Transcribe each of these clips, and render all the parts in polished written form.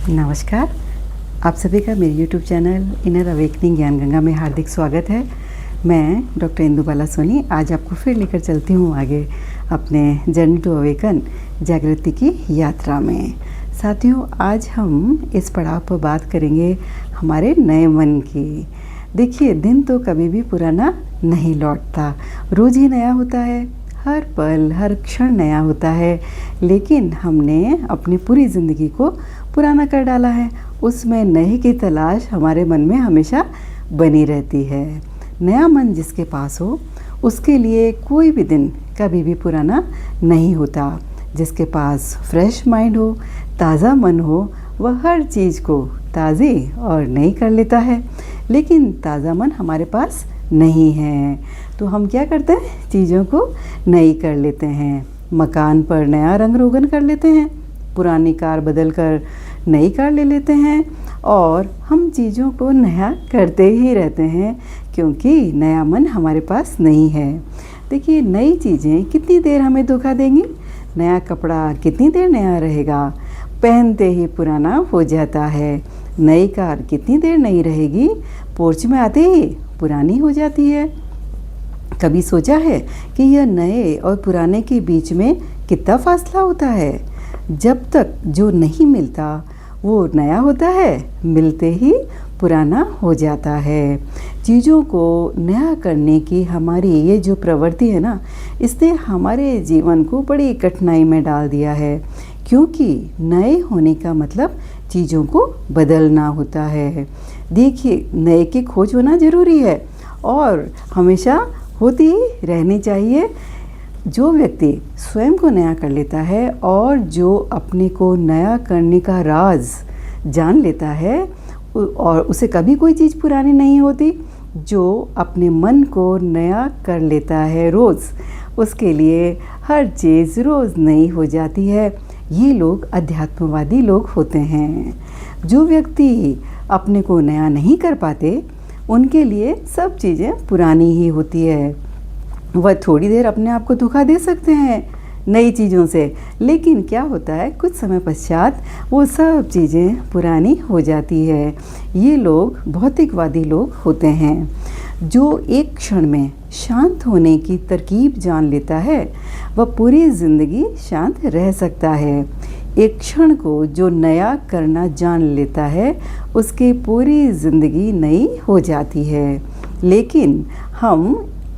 नमस्कार। आप सभी का मेरे YouTube चैनल इनर अवेकनिंग ज्ञान गंगा में हार्दिक स्वागत है। मैं डॉक्टर इंदुबाला सोनी आज आपको फिर लेकर चलती हूँ आगे अपने जर्नी टू अवेकन जागृति की यात्रा में। साथियों, आज हम इस पड़ाव पर बात करेंगे हमारे नए मन की। देखिए, दिन तो कभी भी पुराना नहीं लौटता, रोज़ ही नया होता है, हर पल हर क्षण नया होता है। लेकिन हमने अपनी पूरी ज़िंदगी को पुराना कर डाला है। उसमें नए की तलाश हमारे मन में हमेशा बनी रहती है। नया मन जिसके पास हो उसके लिए कोई भी दिन कभी भी पुराना नहीं होता। जिसके पास फ्रेश माइंड हो, ताज़ा मन हो, वह हर चीज़ को ताज़ी और नई कर लेता है। लेकिन ताज़ा मन हमारे पास नहीं है, तो हम क्या करते हैं, चीज़ों को नई कर लेते हैं। मकान पर नया रंग रोगन कर लेते हैं, पुरानी कार बदल कर नई कार ले लेते हैं और हम चीज़ों को नया करते ही रहते हैं क्योंकि नया मन हमारे पास नहीं है। देखिए, नई चीज़ें कितनी देर हमें धोखा देंगी। नया कपड़ा कितनी देर नया रहेगा, पहनते ही पुराना हो जाता है। नई कार कितनी देर नई रहेगी, पोर्च में आते ही पुरानी हो जाती है। कभी सोचा है कि यह नए और पुराने के बीच में कितना फासला होता है। जब तक जो नहीं मिलता वो नया होता है, मिलते ही पुराना हो जाता है। चीज़ों को नया करने की हमारी ये जो प्रवृत्ति है ना, इसने हमारे जीवन को बड़ी कठिनाई में डाल दिया है। क्योंकि नए होने का मतलब चीज़ों को बदलना होता है। देखिए, नए की खोज होना ज़रूरी है और हमेशा होती ही रहनी चाहिए। जो व्यक्ति स्वयं को नया कर लेता है और जो अपने को नया करने का राज जान लेता है और उसे कभी कोई चीज़ पुरानी नहीं होती। जो अपने मन को नया कर लेता है रोज़, उसके लिए हर चीज़ रोज़ नई हो जाती है। ये लोग अध्यात्मवादी लोग होते हैं। जो व्यक्ति अपने को नया नहीं कर पाते, उनके लिए सब चीज़ें पुरानी ही होती है। वह थोड़ी देर अपने आप को धोखा दे सकते हैं नई चीज़ों से, लेकिन क्या होता है, कुछ समय पश्चात वो सब चीज़ें पुरानी हो जाती है। ये लोग भौतिकवादी लोग होते हैं। जो एक क्षण में शांत होने की तरकीब जान लेता है, वह पूरी ज़िंदगी शांत रह सकता है। एक क्षण को जो नया करना जान लेता है, उसकी पूरी ज़िंदगी नई हो जाती है। लेकिन हम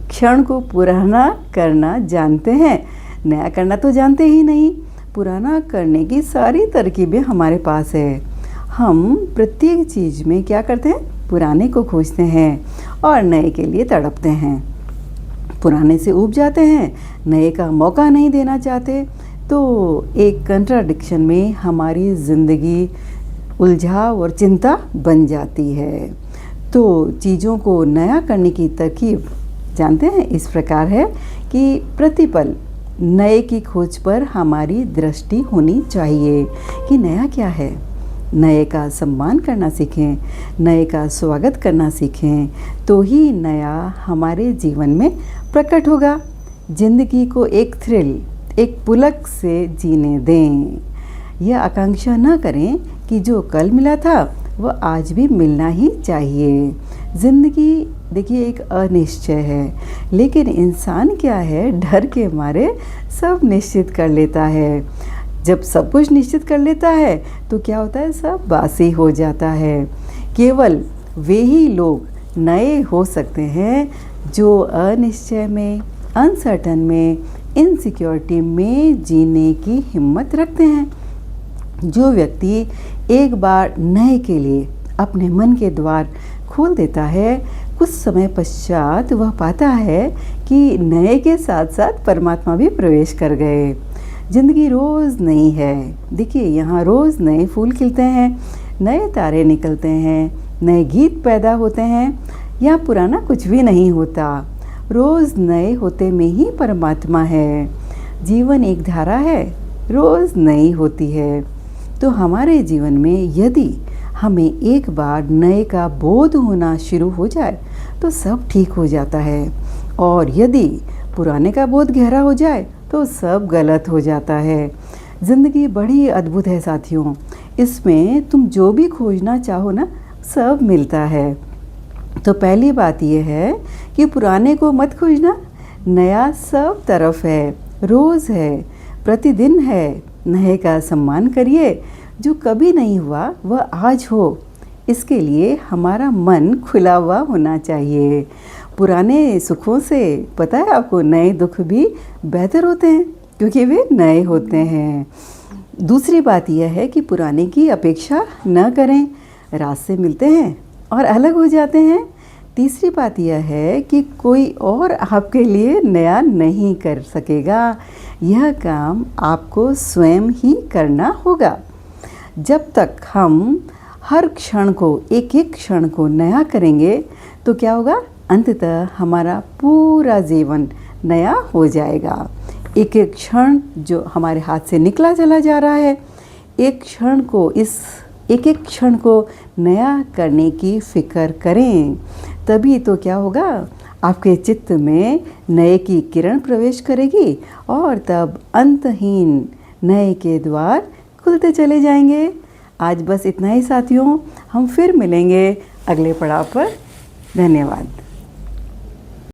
क्षण को पुराना करना जानते हैं, नया करना तो जानते ही नहीं। पुराना करने की सारी तरकीबें हमारे पास है। हम प्रत्येक चीज़ में क्या करते हैं, पुराने को खोजते हैं और नए के लिए तड़पते हैं। पुराने से ऊब जाते हैं, नए का मौका नहीं देना चाहते। तो एक कंट्राडिक्शन में हमारी ज़िंदगी उलझाव और चिंता बन जाती है। तो चीज़ों को नया करने की तरकीब जानते हैं इस प्रकार है कि प्रतिपल नए की खोज पर हमारी दृष्टि होनी चाहिए कि नया क्या है। नए का सम्मान करना सीखें, नए का स्वागत करना सीखें, तो ही नया हमारे जीवन में प्रकट होगा। ज़िंदगी को एक थ्रिल, एक पुलक से जीने दें। यह आकांक्षा न करें कि जो कल मिला था वह आज भी मिलना ही चाहिए। ज़िंदगी देखिए एक अनिश्चय है, लेकिन इंसान क्या है, डर के मारे सब निश्चित कर लेता है। जब सब कुछ निश्चित कर लेता है तो क्या होता है, सब बासी हो जाता है। केवल वे ही लोग नए हो सकते हैं जो अनिश्चय में, अनसर्टन में, इनसिक्योरिटी में जीने की हिम्मत रखते हैं। जो व्यक्ति एक बार नए के लिए अपने मन के द्वार खोल देता है, कुछ समय पश्चात वह पाता है कि नए के साथ साथ परमात्मा भी प्रवेश कर गए। ज़िंदगी रोज़ नई है। देखिए, यहाँ रोज़ नए फूल खिलते हैं, नए तारे निकलते हैं, नए गीत पैदा होते हैं। यहाँ पुराना कुछ भी नहीं होता। रोज़ नए होते में ही परमात्मा है। जीवन एक धारा है, रोज़ नई होती है। तो हमारे जीवन में यदि हमें एक बार नए का बोध होना शुरू हो जाए तो सब ठीक हो जाता है, और यदि पुराने का बोध गहरा हो जाए तो सब गलत हो जाता है। ज़िंदगी बड़ी अद्भुत है साथियों। इसमें तुम जो भी खोजना चाहो ना सब मिलता है। तो पहली बात यह है कि पुराने को मत खोजना, नया सब तरफ है, रोज़ है, प्रतिदिन है। नए का सम्मान करिए, जो कभी नहीं हुआ वह आज हो। इसके लिए हमारा मन खुला हुआ होना चाहिए। पुराने सुखों से पता है आपको, नए दुख भी बेहतर होते हैं क्योंकि वे नए होते हैं। दूसरी बात यह है कि पुराने की अपेक्षा न करें, रास्ते मिलते हैं और अलग हो जाते हैं। तीसरी बात यह है कि कोई और आपके लिए नया नहीं कर सकेगा, यह काम आपको स्वयं ही करना होगा। जब तक हम हर क्षण को, एक एक क्षण को नया करेंगे तो क्या होगा, अंततः हमारा पूरा जीवन नया हो जाएगा। एक एक क्षण जो हमारे हाथ से निकला चला जा रहा है, एक एक क्षण को नया करने की फ़िक्र करें, तभी तो क्या होगा, आपके चित्त में नए की किरण प्रवेश करेगी और तब अंतहीन नए के द्वार खुलते चले जाएंगे। आज बस इतना ही साथियों, हम फिर मिलेंगे अगले पड़ाव पर। धन्यवाद।